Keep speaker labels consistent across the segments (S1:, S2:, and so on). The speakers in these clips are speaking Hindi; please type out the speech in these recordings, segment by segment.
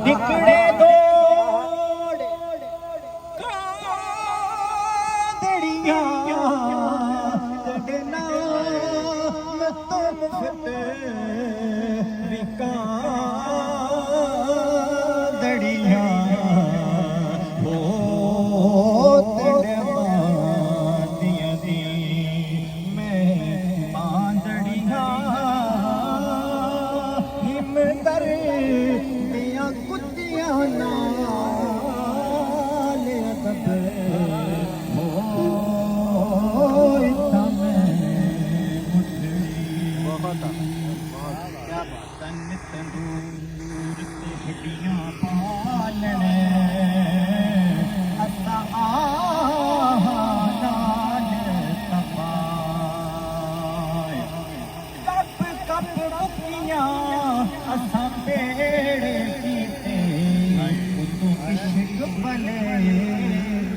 S1: निकले दौड़ कादड़ियाँ चढ़ना तुम कादड़ियाँ हो तड़मादियाँ दी मैं बांदड़ियाँ हिम दर दिया कुत्तियाँ नाल अदब हो इतना मैं तन तंदूर ते हड्डियां पालने असा नाल तपाए कप कप मुक्कियां असा पेड़ कीते तू इश्क भले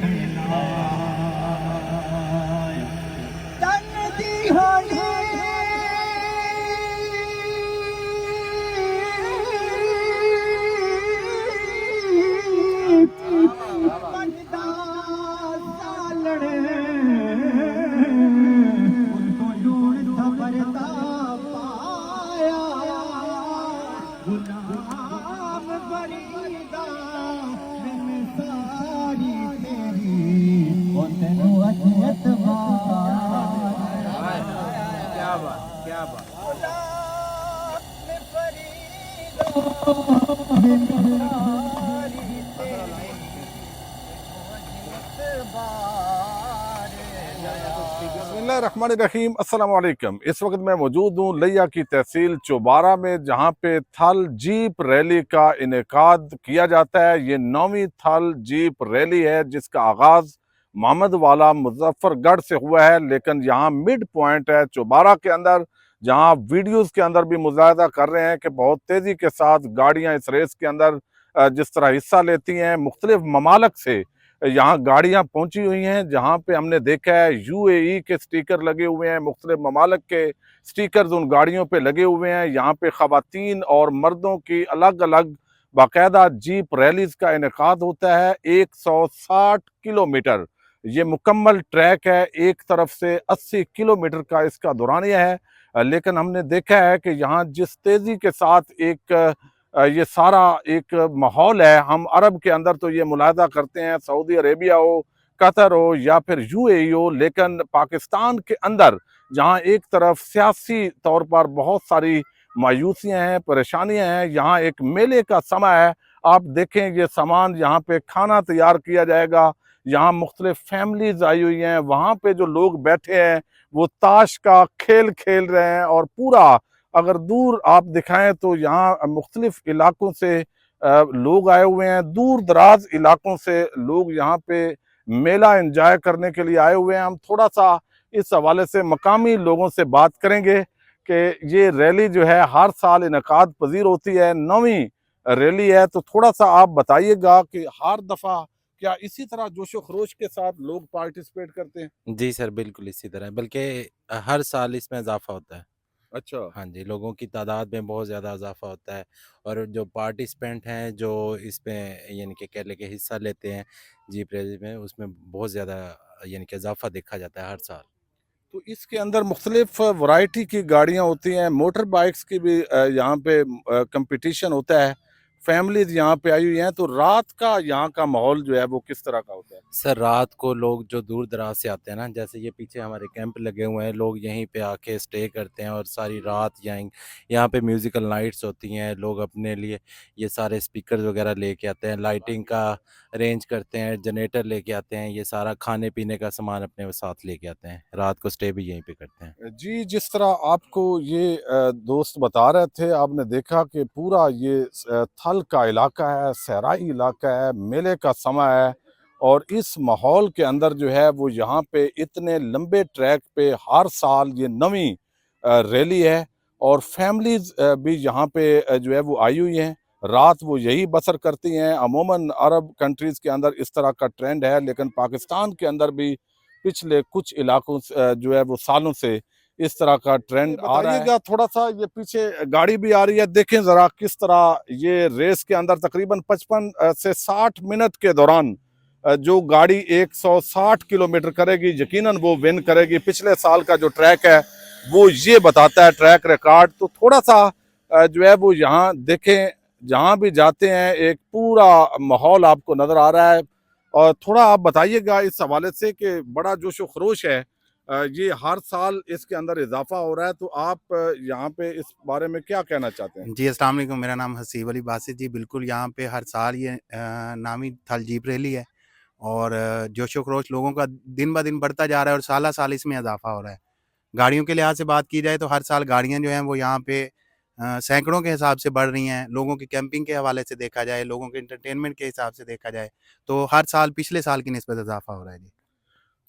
S1: खिलाए तन दी हाली
S2: बिस्मिल्लाहिर्रहमानिर्रहीम अस्सलाम वालेकुम। इस वक्त मैं मौजूद हूँ लिया की तहसील चौबारा में, जहाँ पे थल जीप रैली का इनेकाद किया जाता है। ये 9वीं थल जीप रैली है जिसका आगाज मोहम्मद वाला मुजफ्फरगढ़ से हुआ है, लेकिन यहाँ मिड पॉइंट है चौबारा के अंदर, जहाँ वीडियोस के अंदर भी मुजाहिदा कर रहे हैं कि बहुत तेजी के साथ गाड़ियाँ इस रेस के अंदर जिस तरह हिस्सा लेती हैं। मुख्तलिफ ममालक से यहाँ गाड़ियां पहुंची हुई हैं, जहां पे हमने देखा है यूएई के स्टिकर लगे हुए हैं, मुख्तलिफ ममालिक के स्टिकर्स उन गाड़ियों पे लगे हुए हैं। यहाँ पे खवातीन और मर्दों की अलग अलग बाकायदा जीप रैलीज का इनेकाद होता है। 160 किलोमीटर ये मुकम्मल ट्रैक है, एक तरफ से 80 किलोमीटर का इसका दौरानिया है। लेकिन हमने देखा है कि यहाँ जिस तेजी के साथ ये सारा एक माहौल है, हम अरब के अंदर तो ये मुलाहजा करते हैं, सऊदी अरेबिया हो, कतर हो या फिर यूएई हो, लेकिन पाकिस्तान के अंदर जहां एक तरफ सियासी तौर पर बहुत सारी मायूसियां हैं, परेशानियां हैं, यहाँ एक मेले का समय है। आप देखें ये सामान, यहाँ पे खाना तैयार किया जाएगा, यहाँ मुख्तलिफ फैमिलीज आई हुई हैं, वहाँ पे जो लोग बैठे हैं वो ताश का खेल खेल रहे हैं। और पूरा अगर दूर आप दिखाएं तो यहाँ मुख्तलिफ इलाकों से लोग आए हुए हैं, दूर दराज इलाकों से लोग यहाँ पे मेला एंजॉय करने के लिए आए हुए हैं। हम थोड़ा सा इस हवाले से मकामी लोगों से बात करेंगे कि ये रैली जो है हर साल इनकाद पजीर होती है, 9वीं रैली है, तो थोड़ा सा आप बताइएगा कि हर दफ़ा क्या इसी तरह जोशो खरोश के साथ लोग पार्टिसिपेट करते हैं?
S3: जी सर, बिल्कुल इसी तरह, बल्कि हर साल इसमें इजाफ़ा होता है।
S2: अच्छा।
S3: हाँ जी, लोगों की तादाद में बहुत ज़्यादा इजाफ़ा होता है और जो पार्टिसिपेंट हैं, जो इसमें यानी कि कह लें कि हिस्सा लेते हैं जीप रैली में, उसमें बहुत ज़्यादा यानी कि इजाफ़ा देखा जाता है हर साल।
S2: तो इसके अंदर मुख्तलिफ वैरायटी की गाड़ियाँ होती हैं, मोटर बाइक्स की भी यहाँ पे कंपटीशन होता है, फैमिलीज यहाँ पे आई हुई हैं। तो रात का यहाँ का माहौल जो है वो किस तरह का होता है?
S3: सर, रात को लोग जो दूर दराज से आते हैं ना, जैसे ये पीछे हमारे कैंप लगे हुए हैं, लोग यहीं पे आके स्टे करते हैं और सारी रात यहाँ पे म्यूज़िकल नाइट्स होती हैं। लोग अपने लिए ये सारे स्पीकर वगैरह लेके आते हैं, लाइटिंग का अरेंज करते हैं, जनरेटर लेके आते हैं, ये सारा खाने पीने का सामान अपने साथ लेके आते हैं, रात को स्टे भी यहीं पे करते हैं।
S2: जी, जिस तरह आपको ये दोस्त बता रहे थे, आपने देखा कि पूरा ये थल का इलाका है, सहराई इलाका है, मेले का समय है, और इस माहौल के अंदर जो है वो यहाँ पे इतने लंबे ट्रैक पे हर साल ये 9वीं रैली है। और फैमिलीज भी यहाँ पे जो है वो आई हुई हैं, रात वो यही बसर करती हैं। अमूमन अरब कंट्रीज़ के अंदर इस तरह का ट्रेंड है, लेकिन पाकिस्तान के अंदर भी पिछले कुछ इलाकों से जो है वो सालों से इस तरह का ट्रेंड आ रहा है। थोड़ा सा ये पीछे गाड़ी भी आ रही है, देखें जरा किस तरह ये रेस के अंदर तकरीबन 55 से 60 मिनट के दौरान जो गाड़ी 160 किलोमीटर करेगी यकीनन वो विन करेगी। पिछले साल का जो ट्रैक है वो ये बताता है ट्रैक रिकॉर्ड। तो थोड़ा सा जो है वो यहाँ देखें, जहाँ भी जाते हैं एक पूरा माहौल आपको नजर आ रहा है। और थोड़ा आप बताइएगा इस हवाले से कि बड़ा जोश व खरोश है, ये हर साल इसके अंदर इजाफा हो रहा है, तो आप यहाँ पे इस बारे में क्या कहना चाहते हैं?
S4: जी, अस्सलाम वालेकुम। मेरा नाम हसीब अली बासित जी। बिल्कुल, यहाँ पे हर साल ये नामी थल जीप रैली है और जोशो खरोश लोगों का दिन ब दिन बढ़ता जा रहा है और साल इसमें इजाफा हो रहा है। गाड़ियों के लिहाज से बात की जाए तो हर साल गाड़ियाँ जो हैं वो यहाँ पे सैकड़ों के हिसाब से बढ़ रही हैं। लोगों की कैंपिंग के हवाले से देखा जाए, लोगों के एंटरटेनमेंट के हिसाब से देखा जाए, तो हर साल पिछले साल की निस्बत इजाफा हो रहा है जी।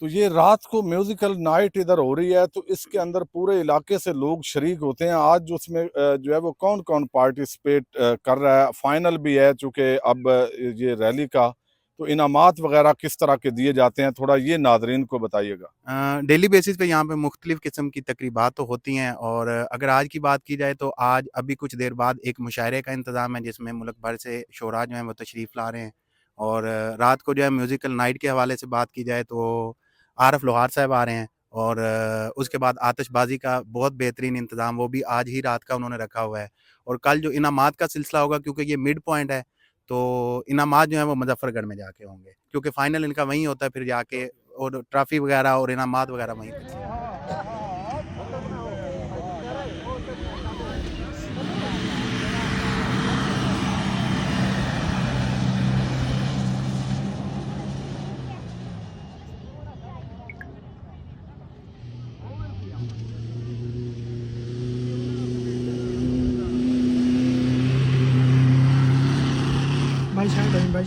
S2: तो ये रात को म्यूजिकल नाइट इधर हो रही है, तो इसके अंदर पूरे इलाके से लोग शरीक होते हैं। आज उसमें जो है वो कौन कौन पार्टिसिपेट कर रहा है? फाइनल भी है चूंकि अब ये रैली का, तो इनामात वगैरह किस तरह के दिए जाते हैं, थोड़ा ये नादरीन को बताइएगा।
S4: डेली बेसिस पे यहाँ पे मुख्तलिफ किस्म की तकरीबात तो होती हैं और अगर आज की बात की जाए तो आज अभी कुछ देर बाद एक मुशायरे का इंतज़ाम है जिसमें मुल्क भर से शोरा जो हैं वो तशरीफ़ ला रहे हैं। और रात को जो है म्यूज़िकल नाइट के हवाले से बात की जाए तो आरफ लोहार साहब आ रहे हैं और उसके बाद आतिशबाज़ी का बहुत बेहतरीन इंतज़ाम वो भी आज ही रात का उन्होंने रखा हुआ है। और कल जो इनामात का सिलसिला होगा, क्योंकि ये मिड पॉइंट है, तो इनामात जो हैं वो मुज़फ़्फ़रगढ़ में जाके होंगे, क्योंकि फ़ाइनल इनका वहीं होता है फिर जाके, और ट्रॉफी वगैरह और इनामात वगैरह वहीं पे।
S1: भाई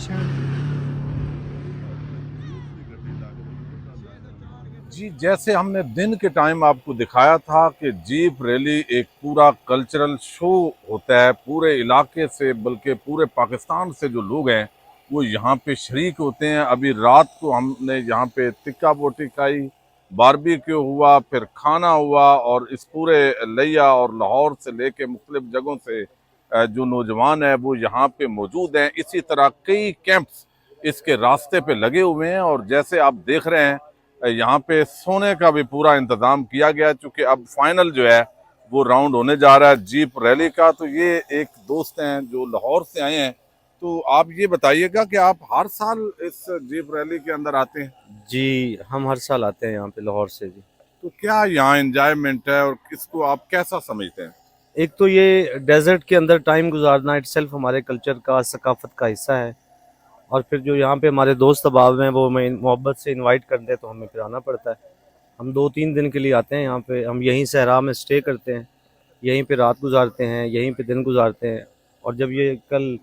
S2: जी, जैसे हमने दिन के टाइम आपको दिखाया था कि जीप रैली एक पूरा कल्चरल शो होता है, पूरे इलाके से बल्कि पूरे पाकिस्तान से जो लोग हैं वो यहाँ पे शरीक होते हैं। अभी रात को हमने यहाँ पे टिक्का बोटी खाई, बारबेक्यू हुआ, फिर खाना हुआ, और इस पूरे लिया और लाहौर से लेके मुख्तलिफ जगहों से जो नौजवान है वो यहाँ पे मौजूद हैं। इसी तरह कई कैंप्स इसके रास्ते पे लगे हुए हैं और जैसे आप देख रहे हैं यहाँ पे सोने का भी पूरा इंतजाम किया गया, चूंकि अब फाइनल जो है वो राउंड होने जा रहा है जीप रैली का। तो ये एक दोस्त हैं जो लाहौर से आए हैं, तो आप ये बताइएगा कि आप हर साल इस जीप रैली के अंदर आते हैं?
S5: जी, हम हर साल आते हैं यहाँ पे लाहौर से जी।
S2: तो क्या यहाँ एंजॉयमेंट है और इसको आप कैसा समझते हैं?
S5: एक तो ये डेजर्ट के अंदर टाइम गुजारना इटसेल्फ हमारे कल्चर का, सकाफत का हिस्सा है, और फिर जो यहाँ पे हमारे दोस्त अहबाब हैं वो हमें मोहब्बत से इनवाइट कर दे तो हमें फिर आना पड़ता है। हम 2-3 दिन के लिए आते हैं यहाँ पे, हम यहीं सहरा में स्टे करते हैं, यहीं पे रात गुजारते हैं, यहीं पे दिन गुजारते हैं, और जब ये कल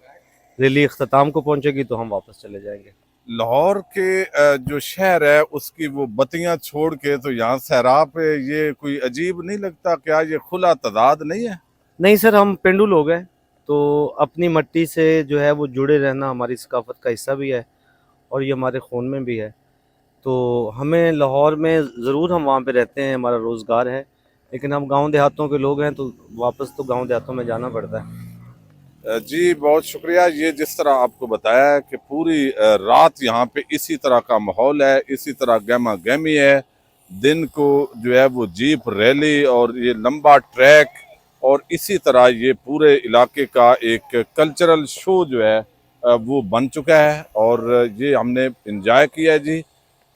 S5: रैली अख्ताम को पहुँचेगी तो हम वापस चले जाएंगे।
S2: लाहौर के जो शहर है उसकी वो बत्तियां छोड़ के तो यहाँ सहरा पे ये कोई अजीब नहीं लगता? क्या ये खुला तजाद नहीं है?
S5: नहीं सर, हम पेंडू लोग हैं, तो अपनी मट्टी से जो है वो जुड़े रहना हमारी सकाफत का हिस्सा भी है और ये हमारे खून में भी है। तो हमें लाहौर में ज़रूर हम वहाँ पे रहते हैं, हमारा रोज़गार है, लेकिन हम गांव देहातों के लोग हैं तो वापस तो गांव देहातों में जाना पड़ता है।
S2: जी बहुत शुक्रिया। ये जिस तरह आपको बताया है कि पूरी रात यहाँ पे इसी तरह का माहौल है, इसी तरह गहमा गहमी है। दिन को जो है वो जीप रैली और ये लंबा ट्रैक और इसी तरह ये पूरे इलाके का एक कल्चरल शो जो है वो बन चुका है और ये हमने एंजॉय किया है जी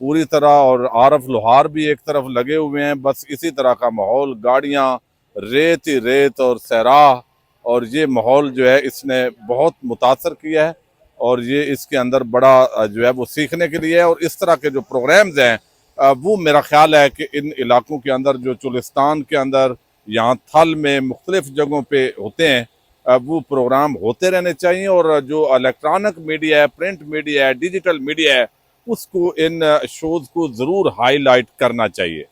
S2: पूरी तरह। और आरफ लोहार भी एक तरफ लगे हुए हैं, बस इसी तरह का माहौल, गाड़ियाँ, रेत ही रेत और सहरा, और ये माहौल जो है इसने बहुत मुतासर किया है और ये इसके अंदर बड़ा जो है वो सीखने के लिए है। और इस तरह के जो प्रोग्राम्स हैं वो मेरा ख्याल है कि इन इलाकों के अंदर जो चुलिस्तान के अंदर यहाँ थल में मुख्तलिफ जगहों पे होते हैं वो प्रोग्राम होते रहने चाहिए। और जो इलेक्ट्रॉनिक मीडिया है, प्रिंट मीडिया है, डिजिटल मीडिया है, उसको इन शोज़ को ज़रूर हाईलाइट करना चाहिए।